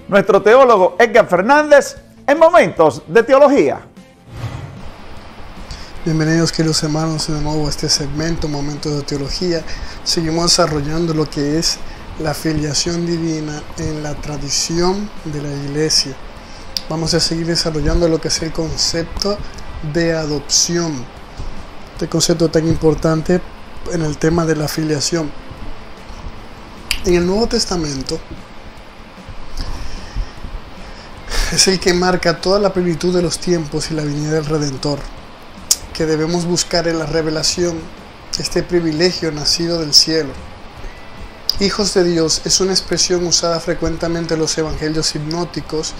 Nuestro teólogo Edgar Fernández en Momentos de Teología. Bienvenidos, queridos hermanos, de nuevo a este segmento, Momentos de Teología. Seguimos desarrollando lo que es la filiación divina en la tradición de la Iglesia. Vamos a seguir desarrollando lo que es el concepto de adopción. Este concepto tan importante en el tema de la filiación. En el Nuevo Testamento es el que marca toda la plenitud de los tiempos y la venida del Redentor, que debemos buscar en la revelación, este privilegio nacido del cielo. Hijos de Dios es una expresión usada frecuentemente en los evangelios hipnóticos,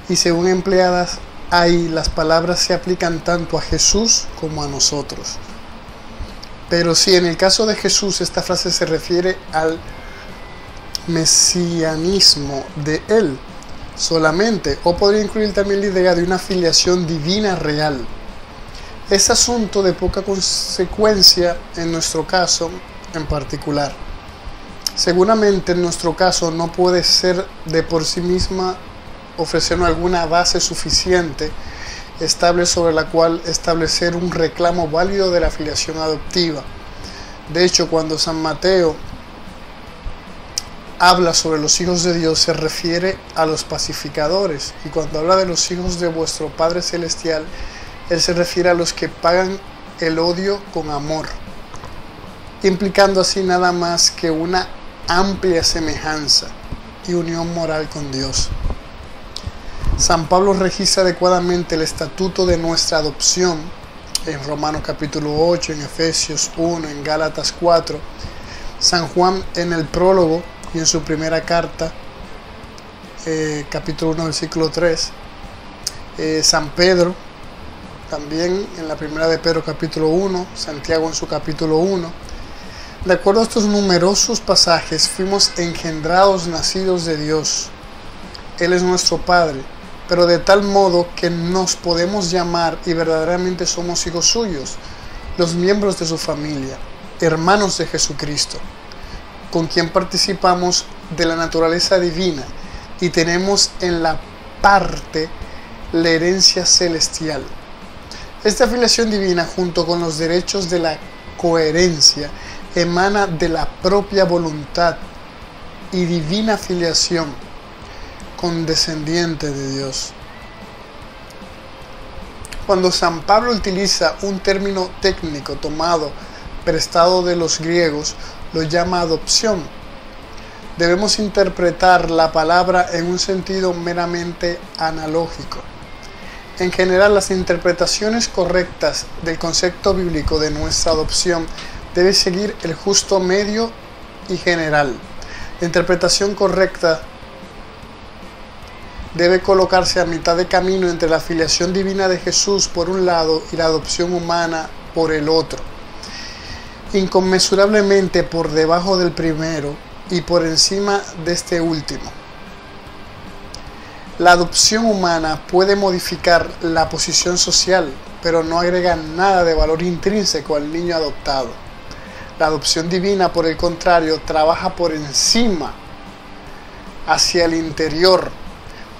y según empleadas ahí, las palabras se aplican tanto a Jesús como a nosotros. Pero si en el caso de Jesús esta frase se refiere al mesianismo de Él solamente, o podría incluir también la idea de una filiación divina real. Es asunto de poca consecuencia en nuestro caso en particular. Seguramente en nuestro caso no puede ser de por sí misma ofrecernos alguna base suficiente estable sobre la cual establecer un reclamo válido de la filiación adoptiva. De hecho, cuando San Mateo habla sobre los hijos de Dios, se refiere a los pacificadores, y cuando habla de los hijos de vuestro Padre Celestial, Él se refiere a los que pagan el odio con amor, implicando así nada más que una amplia semejanza y unión moral con Dios. San Pablo registra adecuadamente el estatuto de nuestra adopción en Romanos capítulo 8, en Efesios 1, en Gálatas 4, San Juan en el prólogo y en su primera carta, capítulo 1, versículo 3, San Pedro también en la primera de Pedro capítulo 1, Santiago en su capítulo 1. De acuerdo a estos numerosos pasajes, fuimos engendrados, nacidos de Dios. Él es nuestro Padre, pero de tal modo que nos podemos llamar y verdaderamente somos hijos suyos, los miembros de su familia, hermanos de Jesucristo, con quien participamos de la naturaleza divina y tenemos en la parte la herencia celestial. Esta filiación divina, junto con los derechos de la coherencia, emana de la propia voluntad y divina filiación condescendiente de Dios. Cuando San Pablo utiliza un término técnico tomado prestado de los griegos, lo llama adopción. Debemos interpretar la palabra en un sentido meramente analógico. En general, las interpretaciones correctas del concepto bíblico de nuestra adopción debe seguir el justo medio y general. La interpretación correcta debe colocarse a mitad de camino entre la filiación divina de Jesús por un lado y la adopción humana por el otro. Inconmensurablemente por debajo del primero y por encima de este último. La adopción humana puede modificar la posición social, pero no agrega nada de valor intrínseco al niño adoptado. La adopción divina, por el contrario, trabaja por encima, hacia el interior,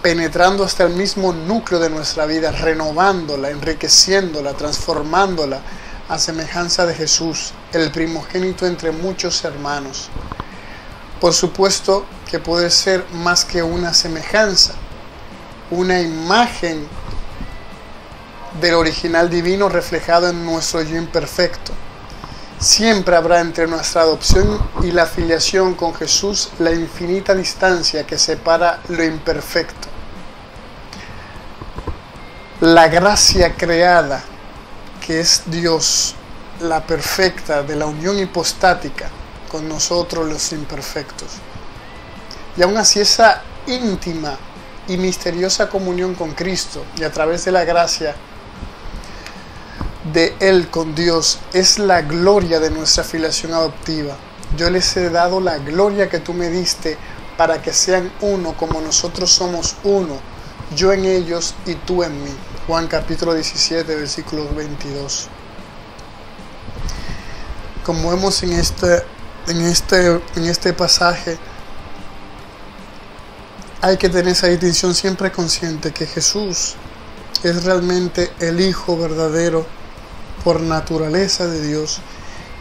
penetrando hasta el mismo núcleo de nuestra vida, renovándola, enriqueciéndola, transformándola a semejanza de Jesús, el primogénito entre muchos hermanos. Por supuesto que puede ser más que una semejanza, una imagen del original divino reflejado en nuestro yo imperfecto. Siempre habrá entre nuestra adopción y la filiación con Jesús la infinita distancia que separa lo imperfecto. La gracia creada, que es Dios, la perfecta de la unión hipostática con nosotros los imperfectos. Y aún así esa íntima y misteriosa comunión con Cristo y a través de la gracia de Él con Dios es la gloria de nuestra filiación adoptiva. Yo les he dado la gloria que tú me diste para que sean uno como nosotros somos uno, yo en ellos y tú en mí. Juan capítulo 17 versículo 22. Como vemos en este pasaje, hay que tener esa distinción siempre consciente que Jesús es realmente el Hijo verdadero por naturaleza de Dios,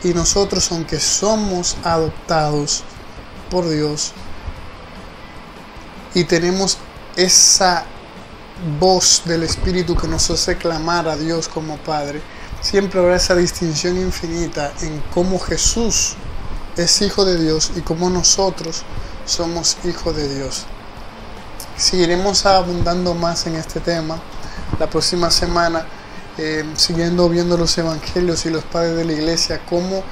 y nosotros, aunque somos adoptados por Dios y tenemos esa voz del Espíritu que nos hace clamar a Dios como Padre, siempre habrá esa distinción infinita en cómo Jesús es Hijo de Dios y cómo nosotros somos hijos de Dios. Seguiremos abundando más en este tema la próxima semana, siguiendo viendo los evangelios y los padres de la iglesia, cómo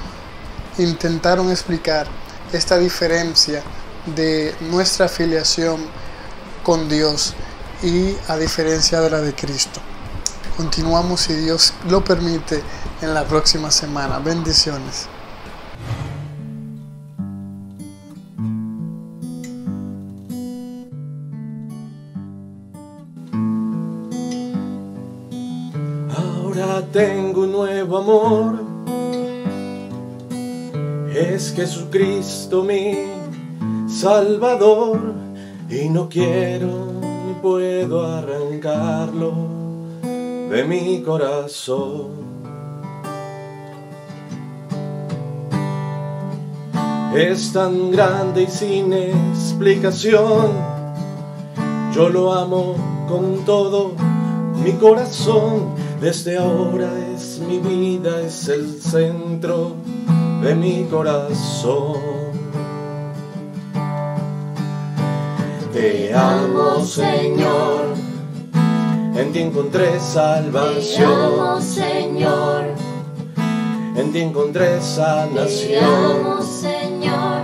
intentaron explicar esta diferencia de nuestra filiación con Dios y a diferencia de la de Cristo. Continuamos, si Dios lo permite, en la próxima semana. Bendiciones. Ahora tengo un nuevo amor, es Jesucristo mi Salvador, y no quiero ni puedo arrancarlo de mi corazón. Es tan grande y sin explicación, yo lo amo con todo mi corazón. Desde ahora es mi vida, es el centro de mi corazón. Te amo, Señor, en ti encontré salvación. Te amo, Señor, en ti encontré sanación. te amo, Señor,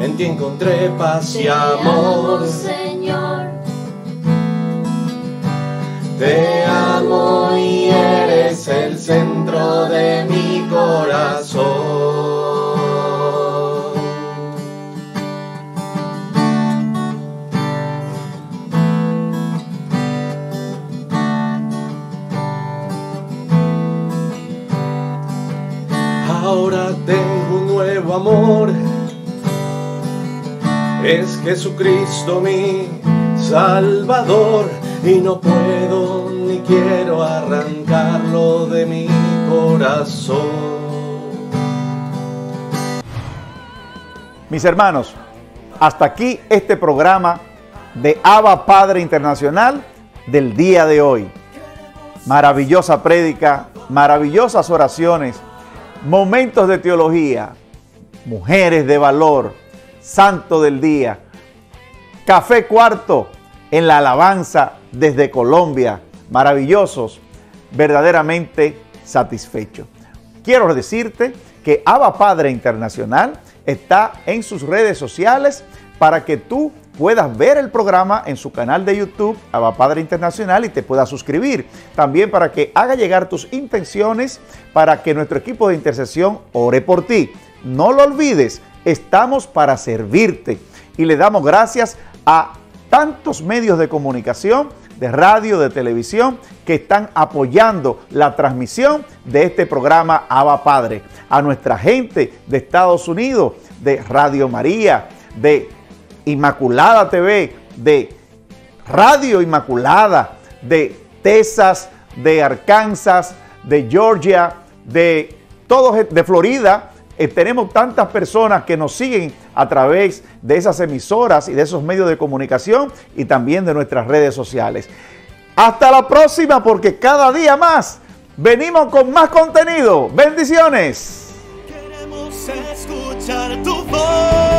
En ti encontré paz y te amo, amor. Señor, Te amo y eres el centro de mi corazón. Ahora tengo un nuevo amor, es Jesucristo mi Salvador, y no puedo ni quiero arrancarlo de mi corazón. Mis hermanos, hasta aquí este programa de Abba Padre Internacional del día de hoy. Maravillosa prédica, maravillosas oraciones, momentos de teología, mujeres de valor, santo del día, café cuarto, en la alabanza desde Colombia. Maravillosos, verdaderamente satisfechos. Quiero decirte que Abba Padre Internacional está en sus redes sociales para que tú puedas ver el programa en su canal de YouTube, Abba Padre Internacional, y te puedas suscribir. También para que haga llegar tus intenciones para que nuestro equipo de intercesión ore por ti. No lo olvides, estamos para servirte. Y le damos gracias a tantos medios de comunicación, de radio, de televisión, que están apoyando la transmisión de este programa Abba Padre. A nuestra gente de Estados Unidos, de Radio María, de Inmaculada TV, de Radio Inmaculada, de Texas, de Arkansas, de Georgia, de Florida. Tenemos tantas personas que nos siguen a través de esas emisoras y de esos medios de comunicación y también de nuestras redes sociales. Hasta la próxima, porque cada día más venimos con más contenido. Bendiciones. Queremos escuchar tu voz.